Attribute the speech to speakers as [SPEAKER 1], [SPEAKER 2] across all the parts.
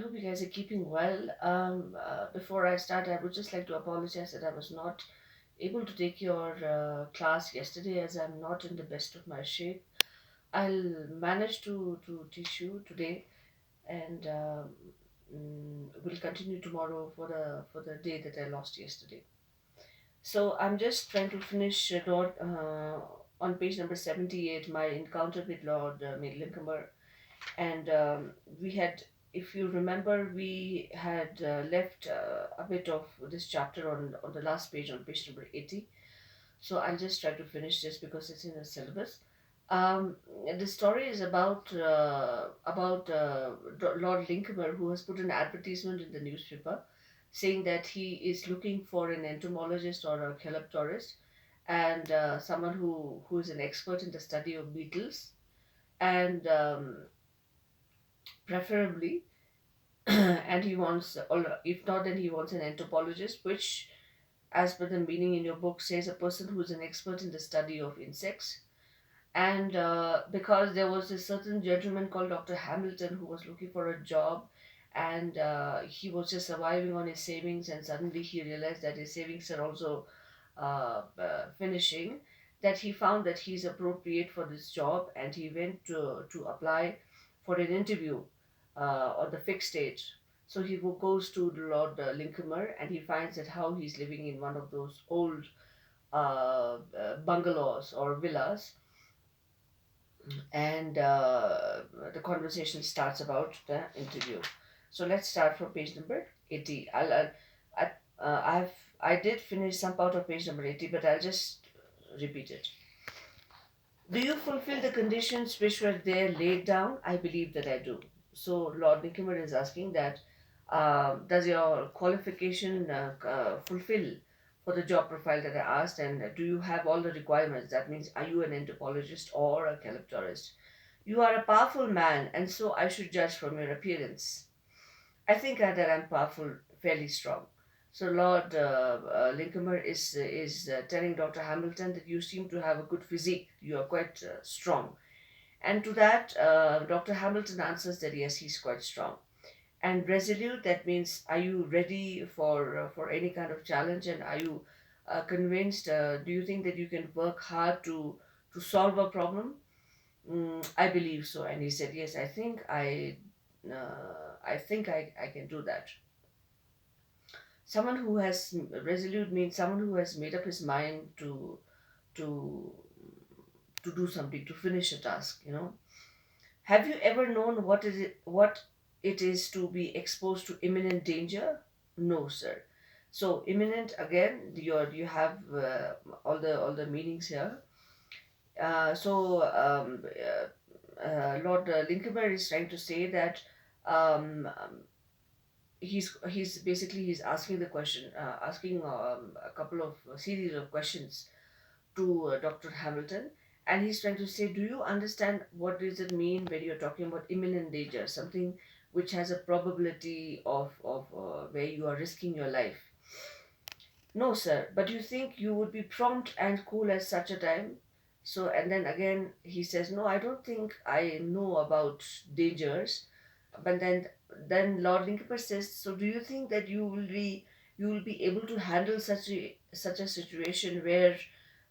[SPEAKER 1] hope you guys are keeping well. Before I start, I would just like to apologize that I was not able to take your class yesterday as I'm not in the best of my shape. I'll manage to teach you today and we'll continue tomorrow for the day that I lost yesterday. So I'm just trying to finish on page number 78, my encounter with Lord Lincoln, and we had, if you remember, we had left a bit of this chapter on the last page, on page number 80. So I'll just try to finish this because it's in the syllabus. The story is about Lord Lincoln, who has put an advertisement in the newspaper saying that he is looking for an entomologist or a calopterist, and someone who is an expert in the study of beetles, and preferably and he wants, or if not, then he wants an anthropologist, which, as per the meaning in your book, says a person who is an expert in the study of insects. And because there was a certain gentleman called Dr. Hamilton who was looking for a job, and he was just surviving on his savings, and suddenly he realized that his savings are also finishing, that he found that he's appropriate for this job, and he went to apply for an interview on the fixed stage. So goes to Lord Lincoln, and he finds that how he's living in one of those old bungalows or villas, and the conversation starts about the interview. So let's start from page number 80. I did finish some part of page number 80, but I'll just repeat it. Do you fulfill the conditions which were there laid down? I believe that I do. So Lord Nikimer is asking that, does your qualification fulfill for the job profile that I asked, and do you have all the requirements? That means, are you an anthropologist or a calopterist? You are a powerful man, and so I should judge from your appearance. I think that I'm powerful, fairly strong. So Lord Lincomer is telling Dr. Hamilton that you seem to have a good physique. You are quite strong. And to that, Dr. Hamilton answers that yes, he's quite strong. And resolute, that means, are you ready for any kind of challenge, and are you convinced? Do you think that you can work hard to solve a problem? I believe so. And he said, yes, I think I can do that. Someone who has resolute means someone who has made up his mind to to do something, to finish a task. Have you ever known what it is to be exposed to imminent danger? No, sir. So imminent, again, you have all the meanings here. Lord Lincoln is trying to say that um, he's basically he's asking the question, asking a couple of a series of questions to Dr. Hamilton, and he's trying to say, do you understand what does it mean when you're talking about imminent danger, something which has a probability of where you are risking your life? No, sir, but you think you would be prompt and cool at such a time? So, and then again, he says, no, I don't think I know about dangers. But then Lord Lincoln says, so do you think that you will be able to handle such a situation where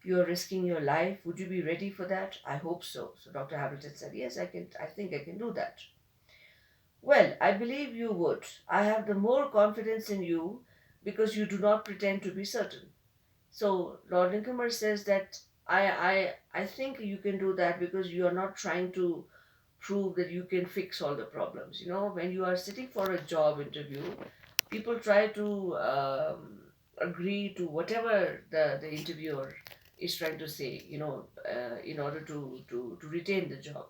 [SPEAKER 1] you're risking your life? Would you be ready for that? I hope so. So Dr. Hamilton said, yes, I can. I think I can do that. Well, I believe you would. I have the more confidence in you because you do not pretend to be certain. So Lord Lincoln says that I think you can do that because you are not trying to prove that you can fix all the problems. When you are sitting for a job interview, people try to agree to whatever the interviewer is trying to say, in order to retain the job.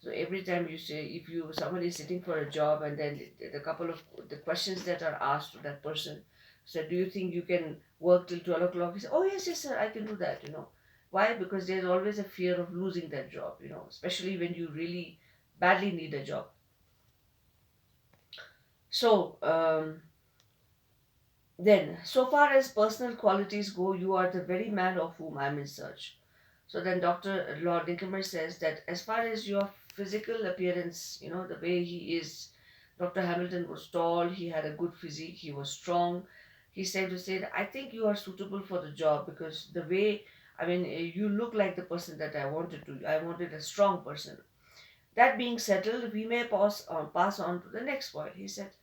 [SPEAKER 1] So every time you say, if somebody is sitting for a job, and then the couple of the questions that are asked to that person, so do you think you can work till 12 o'clock? He said, oh yes, yes, sir, I can do that. Why? Because there's always a fear of losing that job, especially when you really badly need a job. So then, so far as personal qualities go, you are the very man of whom I'm in search. So then Dr. Lord Dinkelmer says that as far as your physical appearance, the way he is, Dr. Hamilton was tall, he had a good physique, he was strong. He said, I think you are suitable for the job because the way, you look like the person that I wanted to. I wanted a strong person. That being settled, we may pass on to the next point. He said,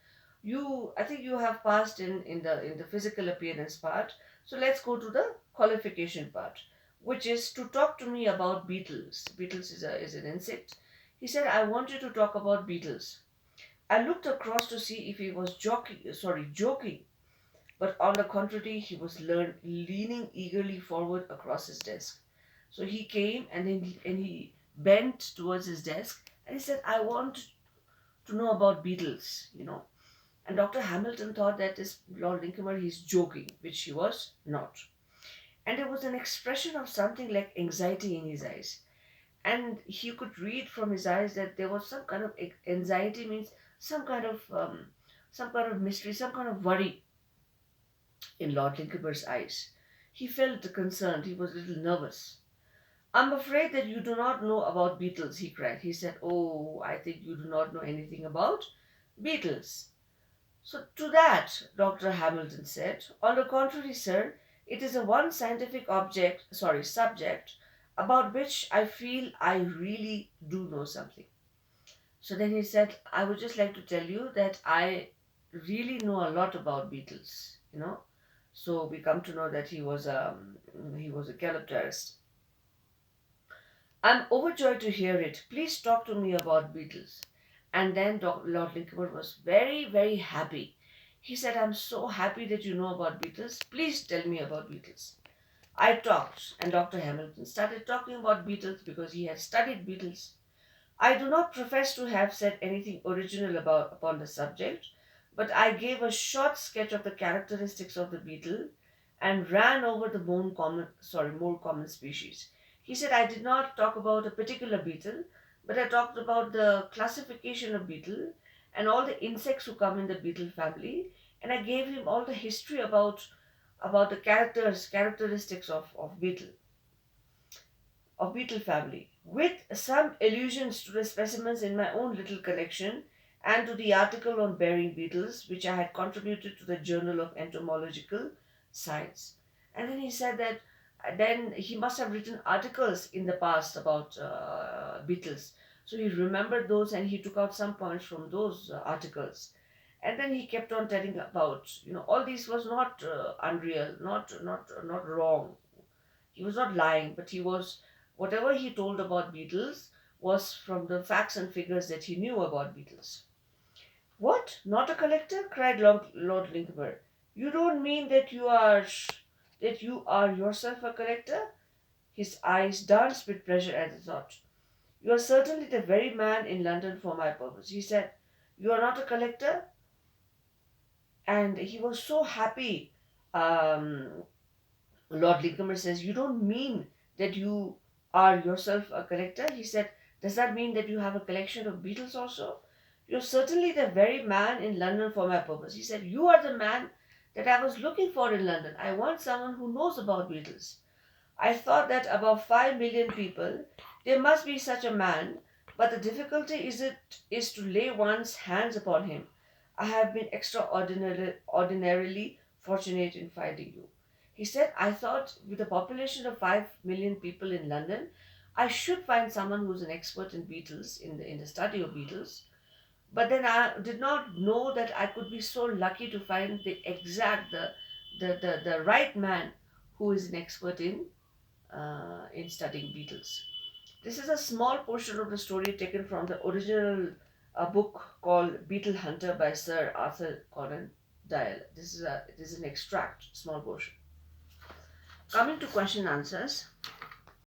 [SPEAKER 1] I think you have passed in the physical appearance part. So let's go to the qualification part, which is to talk to me about beetles. Beetles is an insect. He said, I want you to talk about beetles. I looked across to see if he was joking, but on the contrary, he was leaning eagerly forward across his desk. So he came and he bent towards his desk and he said, I want to know about beetles. And Dr. Hamilton thought that this Lord Lincoln, he's joking, which he was not. And there was an expression of something like anxiety in his eyes. And he could read from his eyes that there was some kind of anxiety, means some kind of mystery, some kind of worry in Lord Lincoln's eyes. He felt concerned, he was a little nervous. I'm afraid that you do not know about beetles, he cried. He said, Oh, I think you do not know anything about beetles. So to that, Dr. Hamilton said, On the contrary, sir, it is a one scientific subject about which I feel I really do know something. So then he said, I would just like to tell you that I really know a lot about beetles. So we come to know that he was a calypterist. I'm overjoyed to hear it. Please talk to me about beetles. And then Lord Lincoln was very, very happy. He said, I'm so happy that you know about beetles. Please tell me about beetles. I talked, and Dr. Hamilton started talking about beetles because he had studied beetles. I do not profess to have said anything original upon the subject, but I gave a short sketch of the characteristics of the beetle and ran over the more common species. He said I did not talk about a particular beetle, but I talked about the classification of beetle and all the insects who come in the beetle family, and I gave him all the history about the characteristics of beetle family, with some allusions to the specimens in my own little collection and to the article on bearing beetles which I had contributed to the Journal of Entomological Science. And then he said that then he must have written articles in the past about beetles. So he remembered those and he took out some points from those articles. And then he kept on telling about, all this was not unreal, not wrong. He was not lying, but whatever he told about beetles was from the facts and figures that he knew about beetles. What? Not a collector? Cried Lord Lincoln. You don't mean that you are yourself a collector? His eyes danced with pleasure at the thought. You are certainly the very man in London for my purpose. He said, You are not a collector? And he was so happy. Lord Lincoln says, You don't mean that you are yourself a collector? He said, Does that mean that you have a collection of beetles also? You're certainly the very man in London for my purpose. He said, You are the man that I was looking for in London. I want someone who knows about beetles. I thought that above 5 million people, there must be such a man, but the difficulty is to lay one's hands upon him. I have been ordinarily fortunate in finding you. He said, I thought with a population of 5 million people in London, I should find someone who's an expert in beetles, in the study of beetles. But then I did not know that I could be so lucky to find the right man who is an expert in studying beetles. This is a small portion of the story taken from the original book called Beetle Hunter by Sir Arthur Conan Doyle. This is an extract, small portion. Coming to question answers.